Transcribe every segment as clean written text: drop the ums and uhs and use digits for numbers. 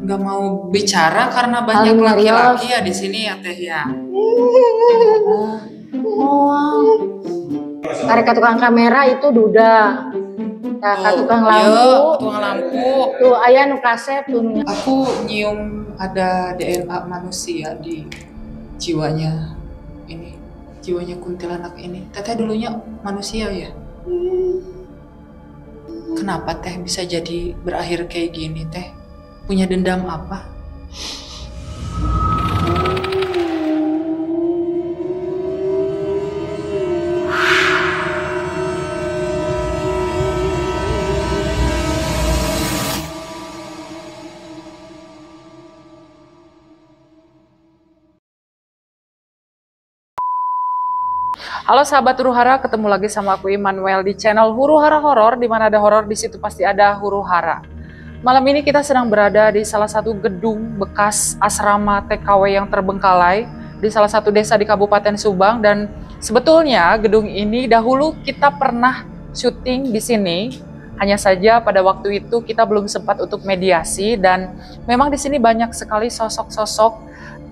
Nggak mau bicara karena banyak laki-laki ya di sini ya Teh ya. Karena tukang kamera itu Duda. Nah, tukang lampu. Tuh ayah nu kasep tuh. Aku nyium ada DNA manusia di jiwanya ini, jiwanya kuntilanak ini. Teteh dulunya manusia ya. Kenapa Teh bisa jadi berakhir kayak gini Teh? Punya dendam apa? Halo sahabat Huru Hara, ketemu lagi sama aku Immanuel di channel Huru Hara Horor. Di mana ada horor di situ pasti ada Huru Hara. Malam ini kita sedang berada di salah satu gedung bekas asrama TKW yang terbengkalai di salah satu desa di Kabupaten Subang, dan sebetulnya gedung ini dahulu kita pernah syuting di sini. Hanya saja pada waktu itu kita belum sempat untuk mediasi, dan memang di sini banyak sekali sosok-sosok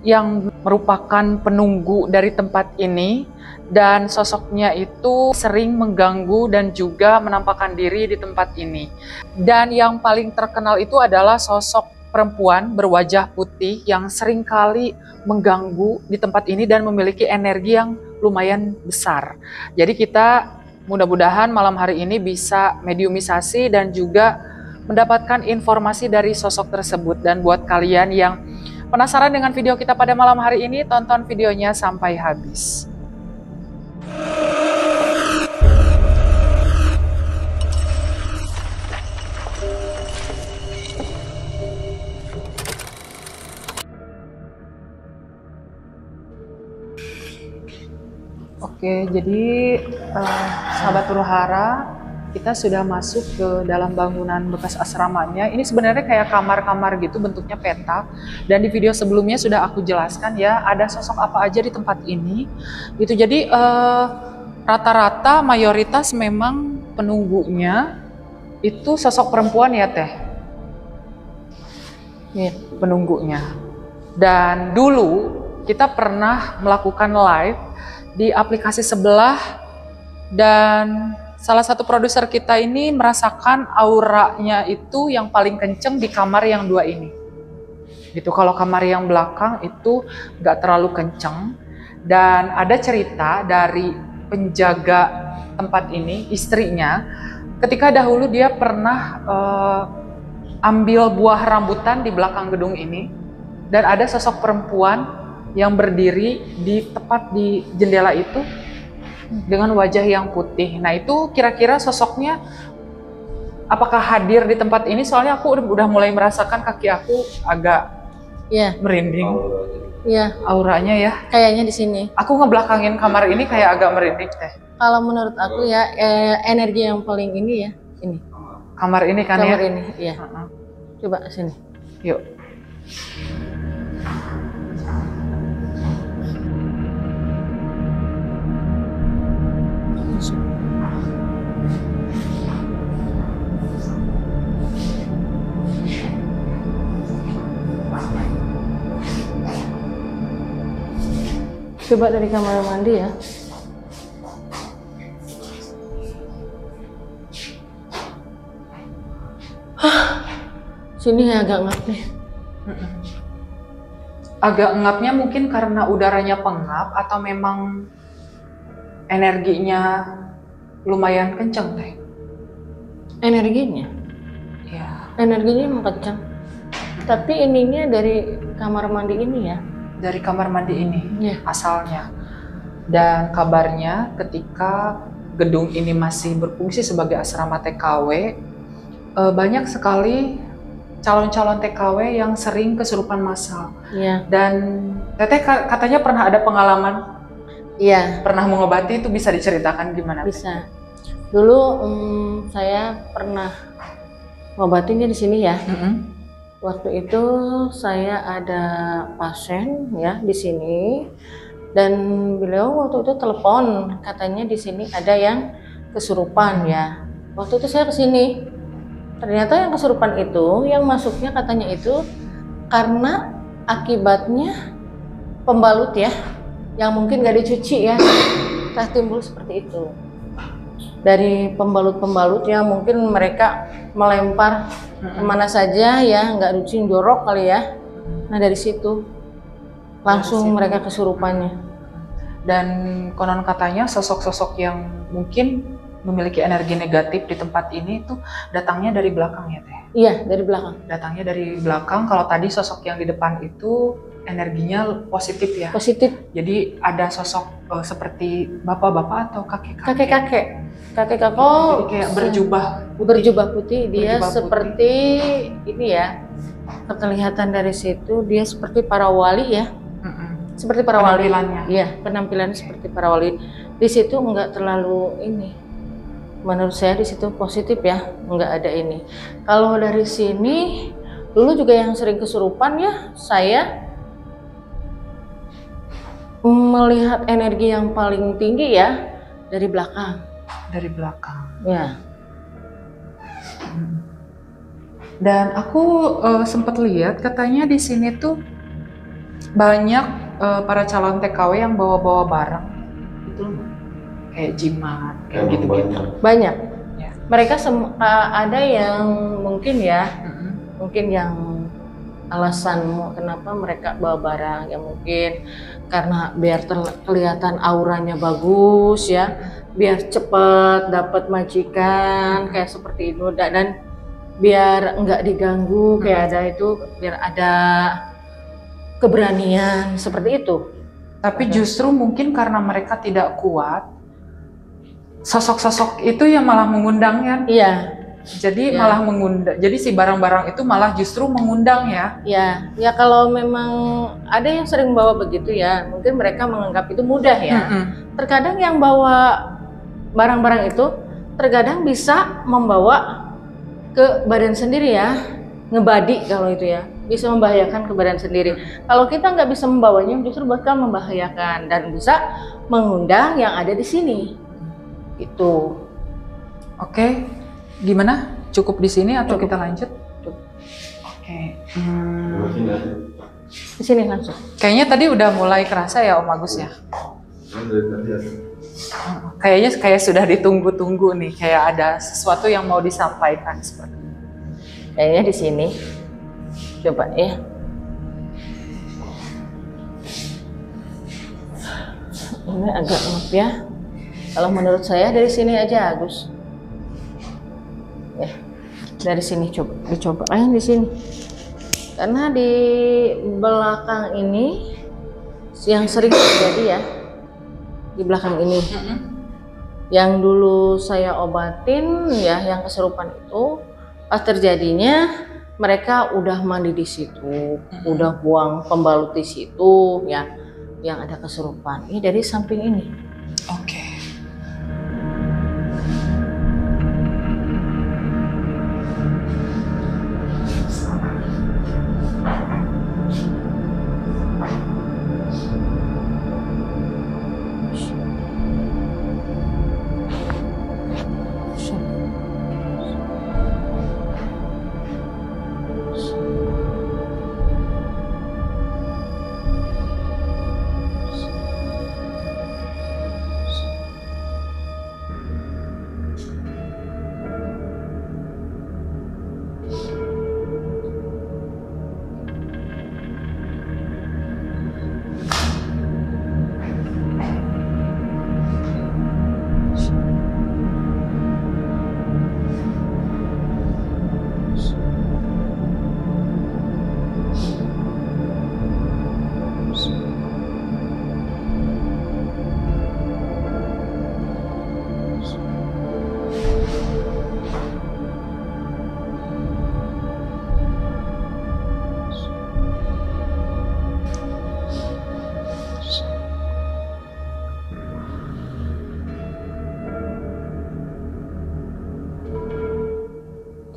yang merupakan penunggu dari tempat ini, dan sosoknya itu sering mengganggu dan juga menampakkan diri di tempat ini. Dan yang paling terkenal itu adalah sosok perempuan berwajah putih yang sering kali mengganggu di tempat ini dan memiliki energi yang lumayan besar. Jadi kita mudah-mudahan malam hari ini bisa mediumisasi dan juga mendapatkan informasi dari sosok tersebut. Dan buat kalian yang penasaran dengan video kita pada malam hari ini, tonton videonya sampai habis. Oke, jadi sahabat Huru Hara, kita sudah masuk ke dalam bangunan bekas asramanya. Ini sebenarnya kayak kamar-kamar gitu, bentuknya petak. Dan di video sebelumnya sudah aku jelaskan ya, ada sosok apa aja di tempat ini. Gitu. Jadi rata-rata mayoritas memang penunggunya itu sosok perempuan ya Teh. Nih penunggunya. Dan dulu kita pernah melakukan live di aplikasi sebelah, dan salah satu produser kita ini merasakan auranya itu yang paling kenceng di kamar yang dua ini. Gitu. Kalau kamar yang belakang itu nggak terlalu kenceng. Dan ada cerita dari penjaga tempat ini, istrinya, ketika dahulu dia pernah ambil buah rambutan di belakang gedung ini, dan ada sosok perempuan yang berdiri di tepat di jendela itu dengan wajah yang putih. Nah itu kira-kira sosoknya apakah hadir di tempat ini? Soalnya aku udah mulai merasakan kaki aku agak merinding. Iya. Auranya ya. Kayaknya di sini. Aku ngebelakangin kamar ini kayak agak merinding Teh. Kalau menurut aku ya energi yang paling ini ya ini. Kamar ini kan ya? Kamar ini, iya. Coba sini. Yuk. Coba dari kamar mandi ya. Sini agak ngap nih. Agak ngapnya mungkin karena udaranya pengap atau memang energinya lumayan kencang Teh? Energinya? Ya. Energinya emang kencang. Tapi ininya dari kamar mandi ini ya? Dari kamar mandi ini asalnya. Dan kabarnya ketika gedung ini masih berfungsi sebagai asrama TKW, banyak sekali calon-calon TKW yang sering kesurupan massal. Iya. Dan Teteh katanya pernah ada pengalaman. Iya. Pernah mengobati, itu bisa diceritakan gimana? Bisa. Dulu saya pernah ngobatinnya di sini ya. Waktu itu saya ada pasien ya di sini, dan beliau waktu itu telepon, katanya di sini ada yang kesurupan ya. Waktu itu saya kesini, ternyata yang kesurupan itu, yang masuknya katanya itu karena akibatnya pembalut ya, yang mungkin gak dicuci ya, tak timbul seperti itu. Dari pembalut-pembalut yang mungkin mereka melempar kemana saja ya, nggak cuci jorok kali ya. Nah dari situ langsung mereka kesurupannya. Dan konon katanya sosok-sosok yang mungkin memiliki energi negatif di tempat ini tuh datangnya dari belakang ya Teh? Iya, dari belakang. Datangnya dari belakang. Kalau tadi sosok yang di depan itu energinya positif ya? Positif. Jadi ada sosok seperti bapak-bapak atau kakek-kakek? Kakek-kakek. Oh, jadi kayak berjubah putih. Dia berjubah seperti putih. Ini ya, kelihatan dari situ dia seperti para wali ya. Seperti para wali. Iya, penampilannya seperti para wali. Di situ enggak terlalu ini. Menurut saya di situ positif ya, enggak ada ini. Kalau dari sini dulu juga yang sering kesurupan ya, saya melihat energi yang paling tinggi ya dari belakang. Dari belakang. Ya. Dan aku sempat lihat katanya di sini tuh banyak para calon TKW yang bawa-bawa barang itu kayak jimat kayak gitu-gitu. Banyak. Ya. Mereka ada yang mungkin ya, mungkin yang alasan kenapa mereka bawa barang ya mungkin karena biar kelihatan auranya bagus ya, biar cepat dapat majikan kayak seperti itu, dan biar enggak diganggu kayak ada itu, biar ada keberanian seperti itu. Tapi justru mungkin karena mereka tidak kuat, sosok-sosok itu yang malah mengundang ya. Iya. Jadi malah mengundang. Jadi si barang-barang itu malah justru mengundang ya. Ya, ya kalau memang ada yang sering bawa begitu ya, mungkin mereka menganggap itu mudah ya. Terkadang yang bawa barang-barang itu terkadang bisa membawa ke badan sendiri ya, ngebadi kalau itu ya, bisa membahayakan ke badan sendiri. Kalau kita nggak bisa membawanya justru bakal membahayakan dan bisa mengundang yang ada di sini. Itu. Oke, gimana? Cukup di sini atau Cukup. kita lanjut? Cukup. Oke. Di sini langsung. Kayaknya tadi udah mulai kerasa ya Om Agus ya. Kayaknya kayak sudah ditunggu-tunggu nih, kayak ada sesuatu yang mau disampaikan seperti ini. Kayaknya di sini. Coba ya. Ini agak ngep ya. Kalau menurut saya dari sini aja Agus. Ya, dari sini dicoba yang di sini. Karena di belakang ini yang sering terjadi ya, di belakang ini. Yang dulu saya obatin ya, yang kesurupan itu pas terjadinya mereka udah mandi di situ, udah buang pembalut di situ ya, yang ada kesurupan. Ini dari samping ini. Oke.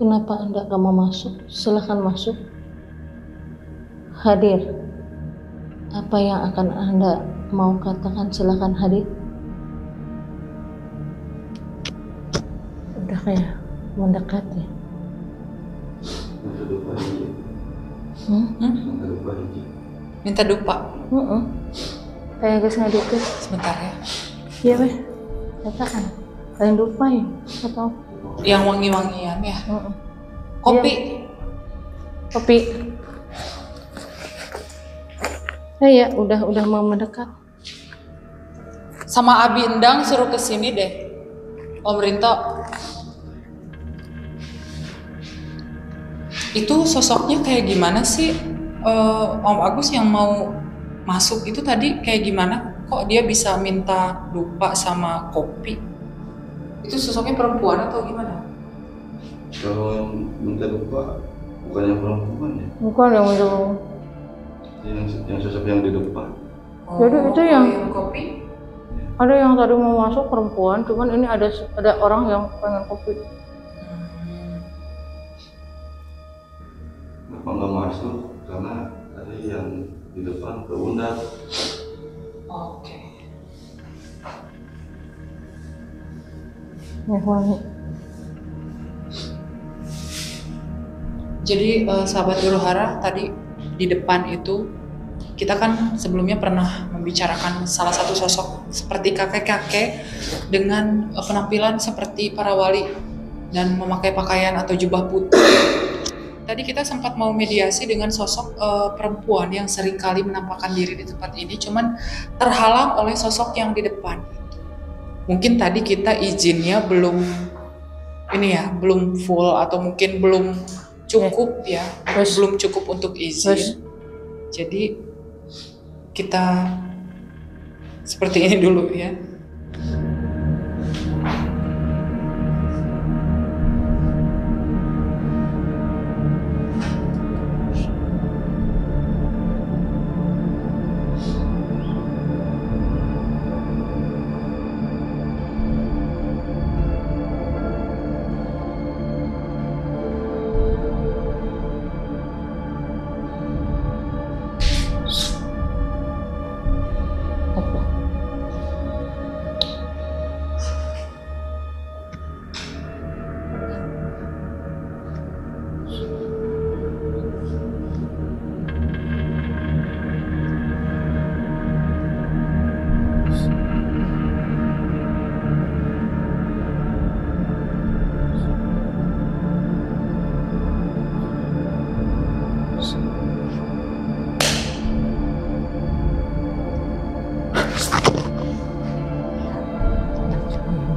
Kenapa Anda gak mau masuk? Silahkan masuk. Hadir. Apa yang akan Anda mau katakan, silahkan hadir. udah kayak mendekat ya. Minta dupa. Kayak guys ngedikit. Sebentar ya. Iya weh, katakan. Kalian dupa ya? Atau? Yang wangi-wangian ya. Kopi. Iya. Kopi. Ya, udah mau mendekat. Sama Abi Endang suruh kesini deh, Om Rinto. Itu sosoknya kayak gimana sih, Om Agus yang mau masuk itu tadi kayak gimana? Kok dia bisa minta dupa sama kopi? Itu sosoknya perempuan atau gimana? Kalau minta dupa bukan yang perempuan ya? Bukan yang itu. Yang sosok yang di depan. Jadi itu yang kopi? ada yang tadi mau masuk perempuan, cuman ini ada orang yang pengen kopi. Kenapa nggak masuk? Karena tadi yang di depan keundang. Oke. Jadi sahabat Huru Hara tadi di depan itu kita kan sebelumnya pernah membicarakan salah satu sosok seperti kakek-kakek dengan penampilan seperti para wali dan memakai pakaian atau jubah putih. Tadi kita sempat mau mediasi dengan sosok perempuan yang seringkali menampakkan diri di tempat ini, cuman terhalang oleh sosok yang di depan. Mungkin tadi kita izinnya belum full atau mungkin belum cukup ya, belum cukup untuk izin. Jadi kita seperti ini dulu ya.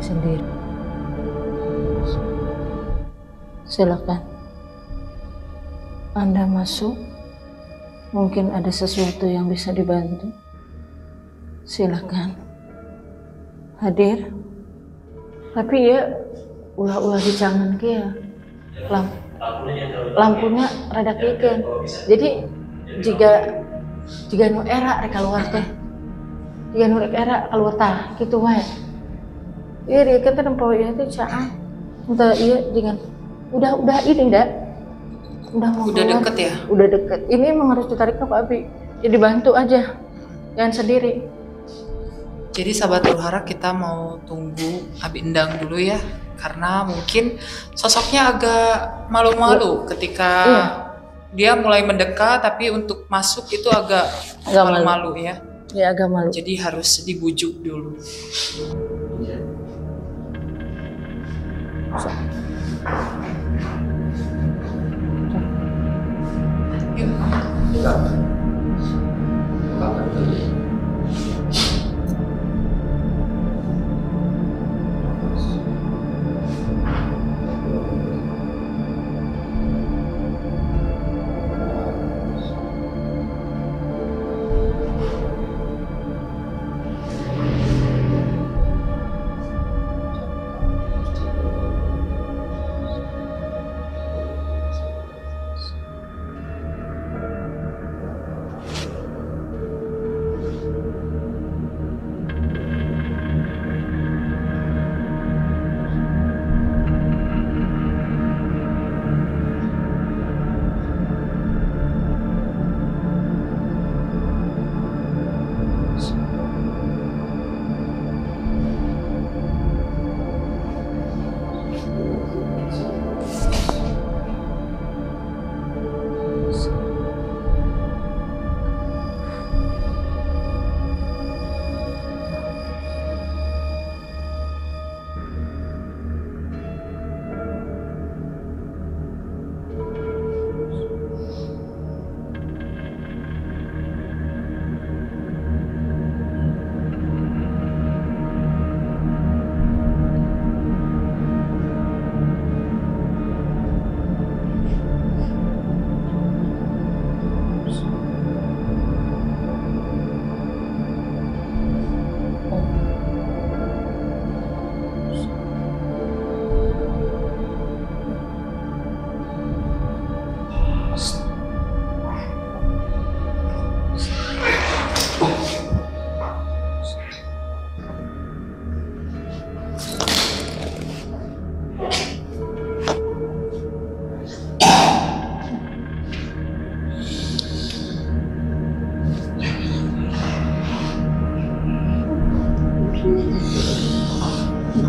Sendiri. Silakan. Anda masuk. Mungkin ada sesuatu yang bisa dibantu. Silakan. Hadir. Tapi ya ulah dicangan ke ya. Lampunya rada kikeun. Jadi jika nu era rek keluar teh. Jika nu rek era keluar tah kitu wae. Iya dia kan tempo ya itu caan. Entah iya dengan udah ini dah. Udah deket ya? Udah deket. Ini emang harus ditarik ke Pak Abi. Jadi bantu aja. Jangan sendiri. Jadi sahabat Huru Hara kita mau tunggu Abi Endang dulu ya. Karena mungkin sosoknya agak malu-malu ketika dia mulai mendekat, tapi untuk masuk itu agak malu-malu ya. Ya agak malu. Jadi harus dibujuk dulu.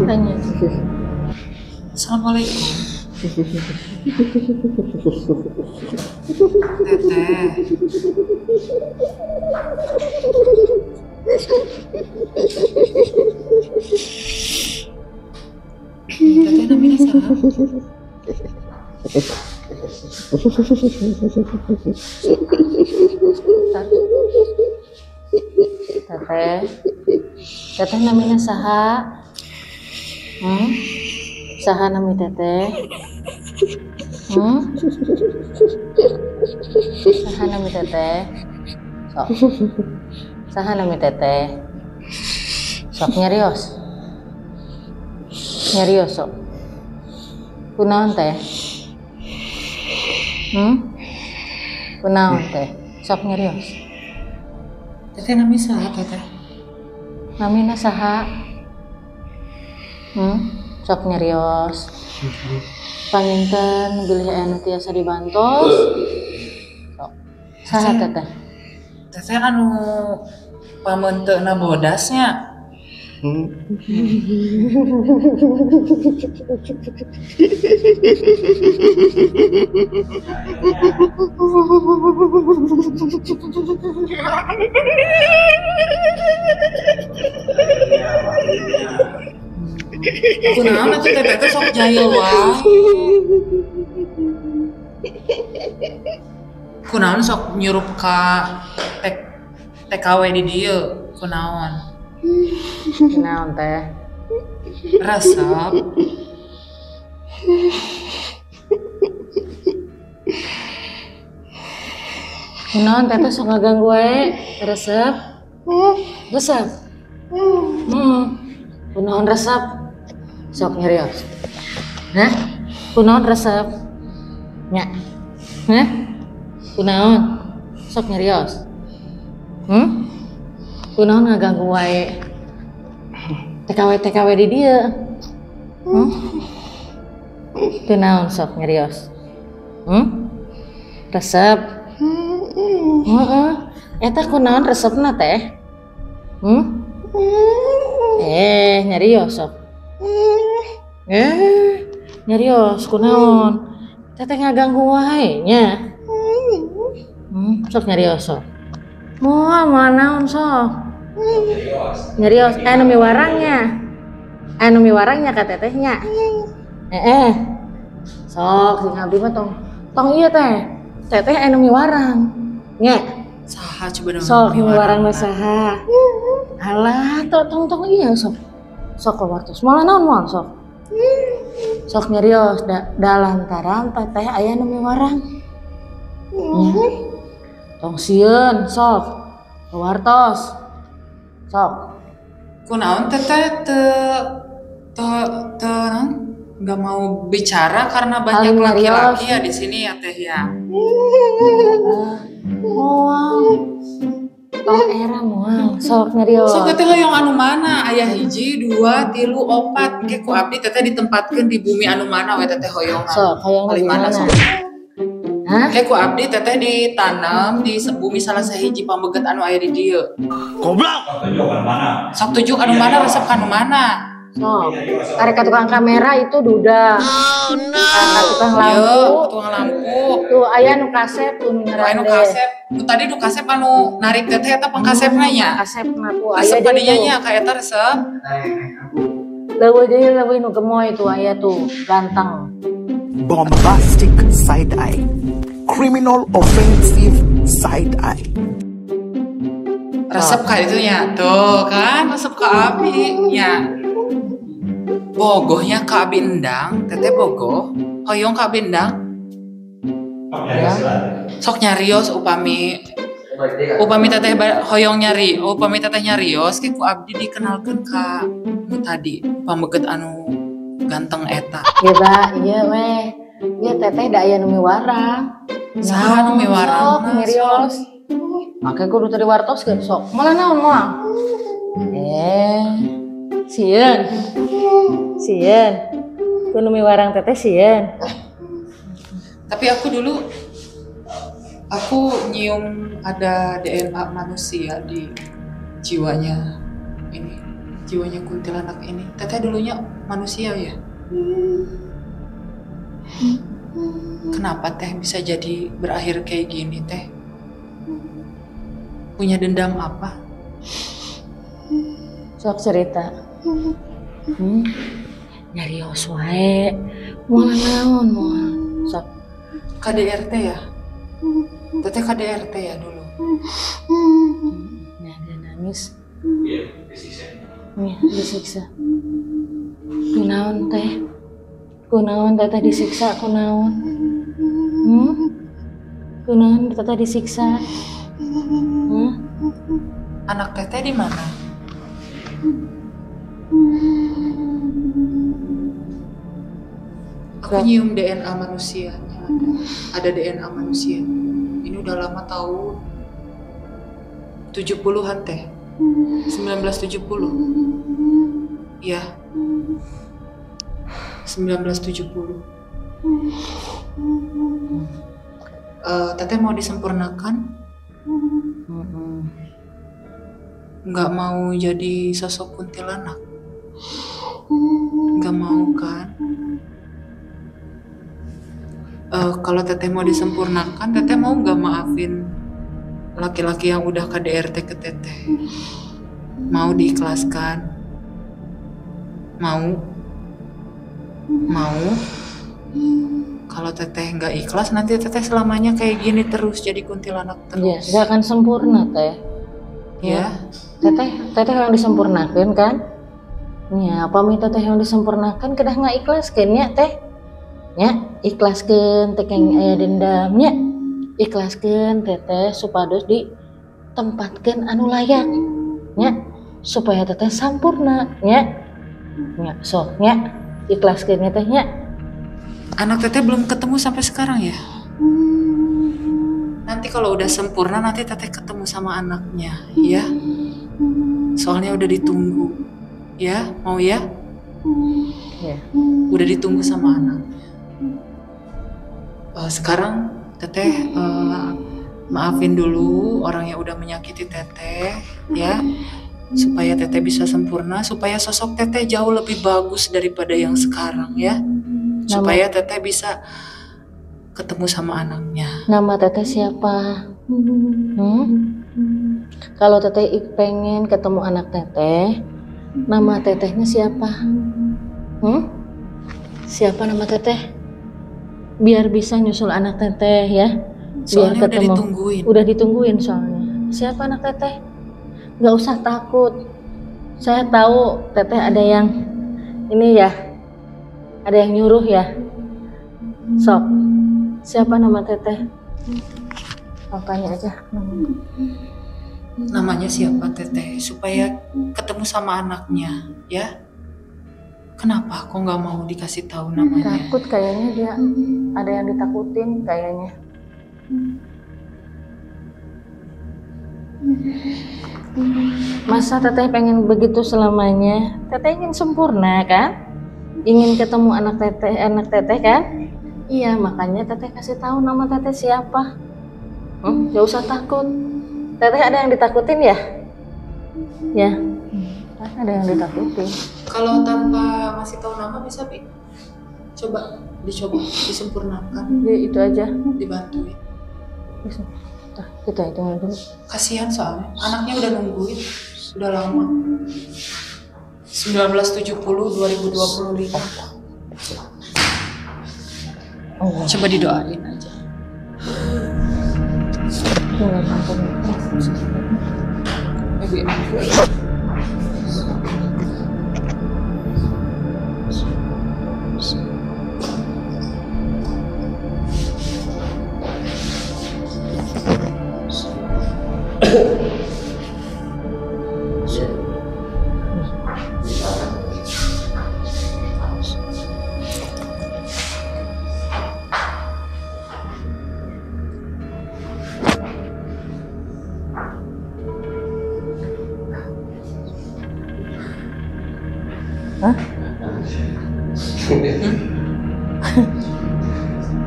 tanya. Assalamualaikum. Teteh. Teteh namanya saha? Teteh namanya saha? Saha nami teteh? Saha nami teteh? Sok. Saha nami teteh? Sok nyarios. Nyarios sok. Kunaon teh? Kunaon teh? Sok nyarios. Teteh namanya saha teteh? Namina saha? Sok nyarios. Panginten bilih anu tiasa dibantos. Sok. Saha teteh? Teteh anu pamenteuna bodasnya. Kunaon atuh teteh sok jahil wae. Kunaon sok nyurup ka TKW di dieu kunaon? Kunaon teh? Resep. Kunaon teh sok ngaganggu wae? Resep? Resep? Kunaon resep? Sok nyarios. Hah? Kunaon resep? Nya. Hah? Kunaon? Sok nyarios. Kunaon ngaganggu wae? TKW di dieu. Kunaon sok nyarios? Resep? Eta kunaon resepna teh? Nyarios sok. Nyarios kunaon? Teteh ngaganggu wae nya. Sok nyarios sok. Moal naon sok? Nyarios. Anu miwarangnya ka tetehnya. Sok sing abdi mah tong ieu teh. Teteh anu miwarang. Nya. Saha coba dong. Sok miwarang mah saha? Alah, tong iya sok. Sok kawartos. Moal naon moal sok? Sok nyarios da lantaran teteh aya nu miwarang. Tong sieun sok. Kawartos. Sok. Kunaon teteh nggak mau bicara karena banyak laki-laki ya di sini ya teh ya. Tong era moal. Sok nyarios. Sok teteh hoyong anu mana? Aya 1, 2, 3, 4. Ke ku abdi teteh ditempatkeun di bumi anu mana we teteh hoyongan. Sok hoyong di mana? Hah? Kayak ku abdi teteh ditanam di bumi salah sahiji pambeget anu aya di dieu. Goblok. Sok tuju anu mana resep anu mana? Sok. Arek tukang kamera itu duda. Oh no. Tukang lampu. Tukang lampu. Tuh aya nu kasep tuh Aya nu kasep. Tadi nu kasep anu narik teteh eta pangkasepna nya. Kasepna tuh aya Resep deui. kadinya nya ka eta resep. Leuwih nu gemoy tuh aya tuh ganteng. Bombastic side eye. Criminal offensive side eye. Resep ka itu nya. Tuh kan resep ka abdi nya. Bogohnya ka abdi endang, teteh bogoh. Hoyong ka abdi endang. Ya. Sok nyarios upami teteh hoyong nyari, upami teteh nyarios ki ku abdi dikenalkeun ka nu tadi pambeget anu ganteng eta. Iya weh. Ieu teteh da aya nu miwarang. Saha nu miwarang? Sok nyarios. Make kudu teu diwartoskeun sok. Moal naon moal? Sieun. Kudu miwarang teteh sieun. Tapi aku nyium ada DNA manusia di jiwanya kuntilanak ini. Teteh dulunya manusia ya? Kenapa teh bisa jadi berakhir kayak gini teh? Punya dendam apa? Sok cerita. Nyarios wae. Moal naon moal. Sok. KDRT ya? Teteh KDRT ya dulu? Nah, dia nangis. Iya, disiksa. Nih, disiksa. Kunaon teh? Kunaon teteh disiksa kunaon? Kunaon teteh disiksa? Anak teteh di mana? Aku nyium DNA manusianya. Ada DNA manusia. Ini udah lama tahu. 70-an teh. 1970. Iya. 1970. Teteh mau disempurnakan? Nggak mau jadi sosok kuntilanak? Nggak mau kan? Kalau teteh mau disempurnakan, teteh mau nggak maafin laki-laki yang udah KDRT ke teteh? Mau diikhlaskan? Mau? Kalau teteh nggak ikhlas, nanti teteh selamanya kayak gini terus, jadi kuntilanak Ya, terus. gak akan sempurna teh. Ya, Teteh yang disempurnakan kan? Ya, pamit teteh yang disempurnakan kedah nggak ikhlaskeun nya teh. Ya, ikhlaskeun teh yang aya dendamnya. Ikhlaskeun teteh supados ditempatkeun anu layak. Ya, supaya teteh sampurna nya. Ya, sok nya ikhlaskeun nya teh nya. anak teteh belum ketemu sampai sekarang ya? Nanti kalau udah sempurna, nanti teteh ketemu sama anaknya, ya? Soalnya udah ditunggu, ya? Mau ya? Ya. Udah ditunggu sama anaknya. Sekarang teteh maafin dulu orang yang udah menyakiti teteh, ya? Supaya teteh bisa sempurna, supaya sosok teteh jauh lebih bagus daripada yang sekarang, ya? Supaya teteh bisa ketemu sama anaknya. Nama teteh siapa? Kalau teteh pengen ketemu anak teteh, nama tetehnya siapa? Siapa nama teteh? Biar bisa nyusul anak teteh ya. Biar Soalnya ketemu. udah ditungguin. Udah ditungguin soalnya. Siapa anak teteh? Gak usah takut. Saya tahu teteh ada yang ini ya. Ada yang nyuruh ya. Sok. Siapa nama teteh? Tanya aja. Namanya siapa teteh? Supaya ketemu sama anaknya, ya? Kenapa kok nggak mau dikasih tahu namanya? Takut kayaknya dia. Ada yang ditakutin kayaknya. Masa teteh pengen begitu selamanya? Teteh ingin sempurna kan? Ingin ketemu anak teteh kan? Iya, makanya teteh kasih tahu nama teteh siapa. Gak usah takut. Teteh ada yang ditakutin ya? Ya, ada yang ditakutin. Kalau tanpa ngasih tahu nama bisa, Bi? Coba disempurnakan, Ya itu aja. dibantuin. Bisa. Nah, kita hitung dulu. Kasihan soalnya, anaknya udah nungguin, udah lama. 1970-2025. Coba didoain aja. Ibu ini.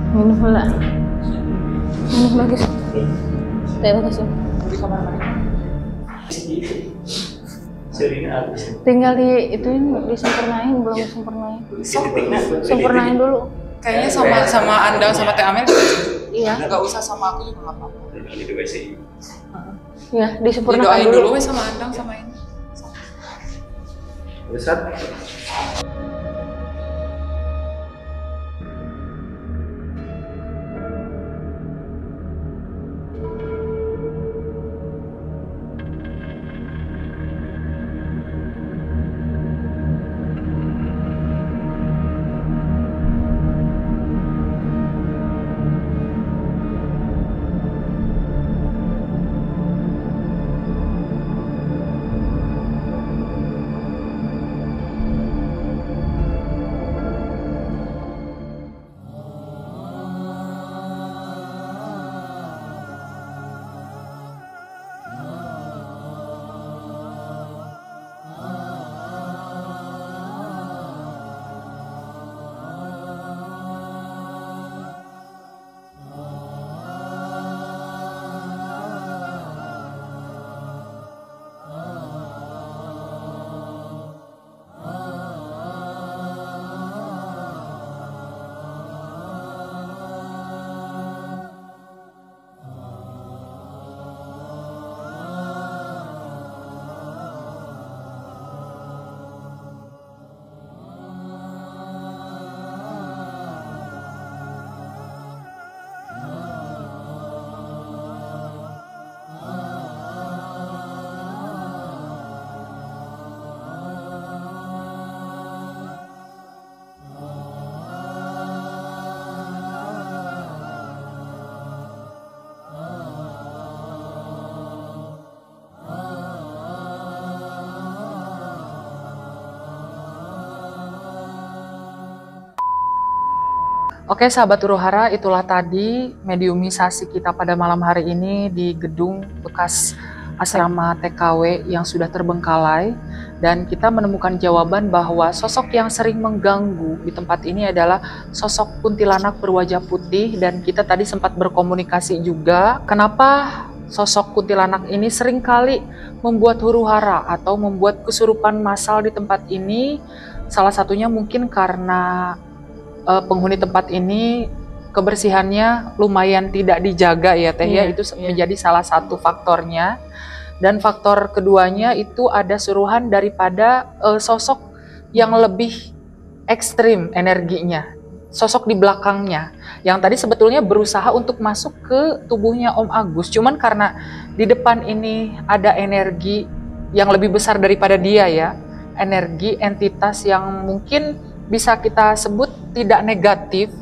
Minum pula. Minum bagus. Teh kasih. Di kamar mana? Tinggal disempurnain, belum disempurnain. Sempurnain dulu. Kayaknya sama Andang sama Teh Amel Iya. nggak usah sama aku juga nggak apa-apa. Ya, disempurnakan Didoain dulu. dulu sama Andang sama ini. Oke sahabat Huruhara, itulah tadi mediumisasi kita pada malam hari ini di gedung bekas asrama TKW yang sudah terbengkalai, dan kita menemukan jawaban bahwa sosok yang sering mengganggu di tempat ini adalah sosok kuntilanak berwajah putih. Dan kita tadi sempat berkomunikasi juga kenapa sosok kuntilanak ini seringkali membuat huru-hara atau membuat kesurupan massal di tempat ini. Salah satunya mungkin karena penghuni tempat ini kebersihannya lumayan tidak dijaga ya Teh ya, itu menjadi salah satu faktornya. Dan faktor keduanya itu ada suruhan daripada sosok yang lebih ekstrim energinya, sosok di belakangnya yang tadi sebetulnya berusaha untuk masuk ke tubuhnya Om Agus, cuman karena di depan ini ada energi yang lebih besar daripada dia ya, energi entitas yang mungkin bisa kita sebut tidak negatif.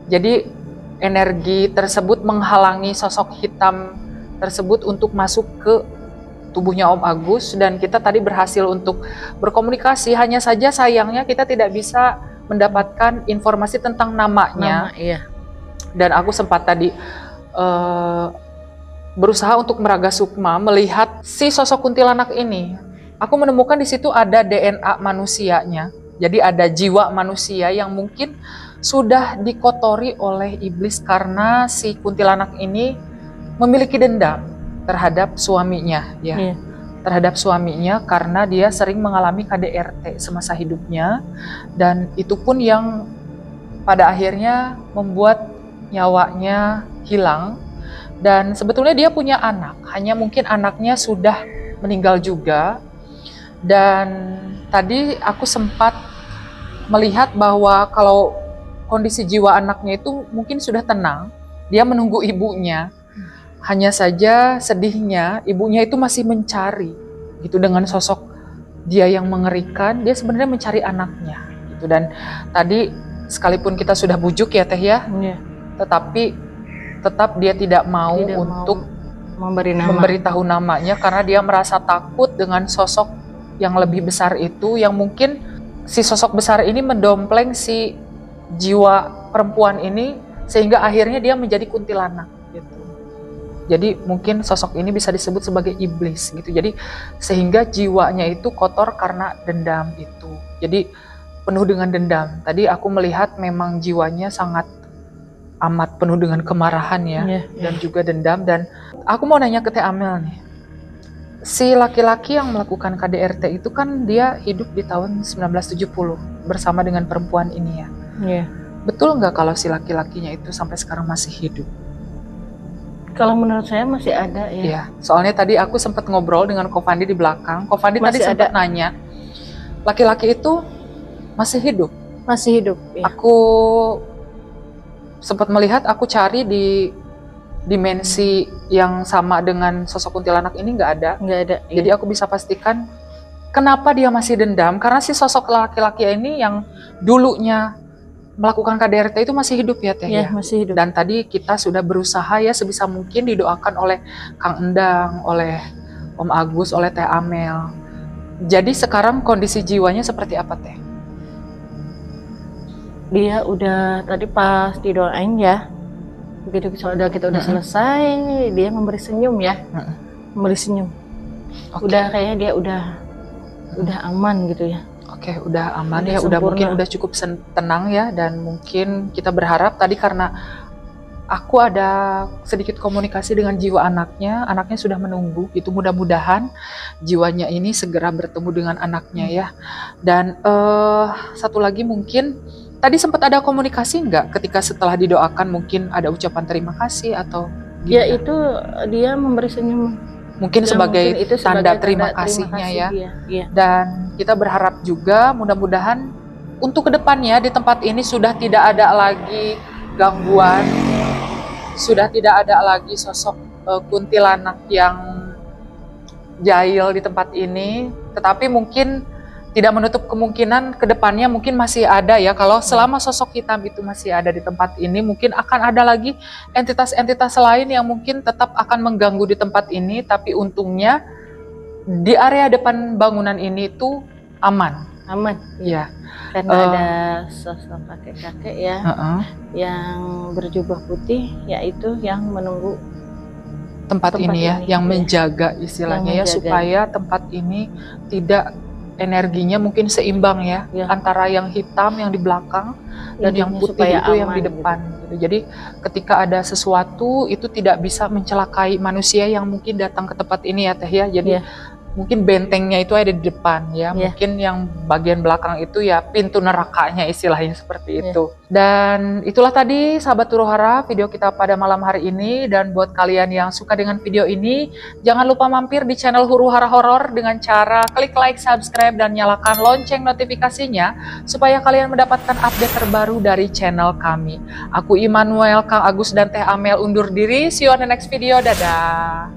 Jadi energi tersebut menghalangi sosok hitam tersebut untuk masuk ke tubuhnya Om Agus, dan kita tadi berhasil untuk berkomunikasi. Hanya saja sayangnya kita tidak bisa mendapatkan informasi tentang namanya. Dan aku sempat tadi berusaha untuk meraga sukma melihat si sosok kuntilanak ini. Aku menemukan di situ ada DNA manusianya. Jadi ada jiwa manusia yang mungkin sudah dikotori oleh iblis karena si kuntilanak ini memiliki dendam terhadap suaminya ya. Terhadap suaminya karena dia sering mengalami KDRT semasa hidupnya, dan itu pun yang pada akhirnya membuat nyawanya hilang. Dan sebetulnya dia punya anak, hanya mungkin anaknya sudah meninggal juga. Dan tadi aku sempat melihat bahwa kalau kondisi jiwa anaknya itu mungkin sudah tenang, dia menunggu ibunya. Hanya saja sedihnya ibunya itu masih mencari gitu, dengan sosok dia yang mengerikan. Dia sebenarnya mencari anaknya gitu. Dan tadi sekalipun kita sudah bujuk ya Teh ya, tetapi tetap dia tidak mau untuk memberitahu namanya karena dia merasa takut dengan sosok yang lebih besar itu, yang mungkin si sosok besar ini mendompleng si jiwa perempuan ini sehingga akhirnya dia menjadi kuntilanak gitu. Jadi mungkin sosok ini bisa disebut sebagai iblis gitu. Jadi sehingga jiwanya itu kotor karena dendam itu. Jadi penuh dengan dendam. Tadi aku melihat memang jiwanya sangat amat penuh dengan kemarahan ya, dan juga dendam. Dan aku mau nanya ke Teh Amel nih. si laki-laki yang melakukan KDRT itu kan dia hidup di tahun 1970 bersama dengan perempuan ini ya. Iya. Betul nggak kalau si laki-lakinya itu sampai sekarang masih hidup? Kalau menurut saya masih ada ya. Iya, soalnya tadi aku sempat ngobrol dengan Ko Fandi di belakang. Ko Fandi tadi Masih sempat ada. nanya, laki-laki itu masih hidup. Masih hidup. Iya. Aku sempat melihat, aku cari di dimensi yang sama dengan sosok kuntilanak ini nggak ada. Nggak ada. Iya. Jadi aku bisa pastikan kenapa dia masih dendam, karena si sosok laki-laki ini yang dulunya melakukan KDRT itu masih hidup ya Teh Iya, ya. masih hidup. Dan tadi kita sudah berusaha ya sebisa mungkin didoakan oleh Kang Endang, oleh Om Agus, oleh Teh Amel. Jadi sekarang kondisi jiwanya seperti apa Teh? Dia udah tadi pas didoain ya. Begitu kita udah selesai, dia memberi senyum ya. Memberi senyum. Oke. Udah kayaknya dia udah aman gitu ya. Oke, udah aman Udah ya, udah sempurna. mungkin udah cukup tenang ya, dan mungkin kita berharap tadi karena aku ada sedikit komunikasi dengan jiwa anaknya sudah menunggu, itu mudah-mudahan jiwanya ini segera bertemu dengan anaknya ya. Dan satu lagi mungkin tadi sempat ada komunikasi nggak ketika setelah didoakan, mungkin ada ucapan terima kasih atau Ya gimana? itu dia memberi senyum. Mungkin Ya, sebagai mungkin itu tanda sebagai terima tanda kasihnya kasih ya. dia. Iya. Dan kita berharap juga mudah-mudahan untuk kedepannya di tempat ini sudah tidak ada lagi gangguan, sudah tidak ada lagi sosok kuntilanak yang jahil di tempat ini. Tetapi mungkin tidak menutup kemungkinan kedepannya mungkin masih ada ya. Kalau selama sosok hitam itu masih ada di tempat ini, mungkin akan ada lagi entitas-entitas lain yang mungkin tetap akan mengganggu di tempat ini. Tapi untungnya di area depan bangunan ini tuh aman. Aman. Ya. Karena ada sosok kakek-kakek ya yang berjubah putih, yaitu yang menunggu Tempat ini ya, ini, yang ya. menjaga istilahnya Yang ya, menjaga. supaya tempat ini tidak energinya mungkin seimbang ya, Ya. antara yang hitam yang di belakang dan yang Intinya putih supaya itu yang di aman depan gitu. Jadi ketika ada sesuatu itu tidak bisa mencelakai manusia yang mungkin datang ke tempat ini ya Teh ya. Jadi Ya. mungkin bentengnya itu ada di depan ya. Ya. Mungkin yang bagian belakang itu ya pintu nerakanya istilahnya seperti Ya. itu. Dan itulah tadi sahabat Huruhara video kita pada malam hari ini. Dan buat kalian yang suka dengan video ini, jangan lupa mampir di channel Huruhara Horor dengan cara klik like, subscribe, dan nyalakan lonceng notifikasinya supaya kalian mendapatkan update terbaru dari channel kami. Aku Immanuel, Kang Agus, dan Teh Amel undur diri. See you on the next video. Dadah.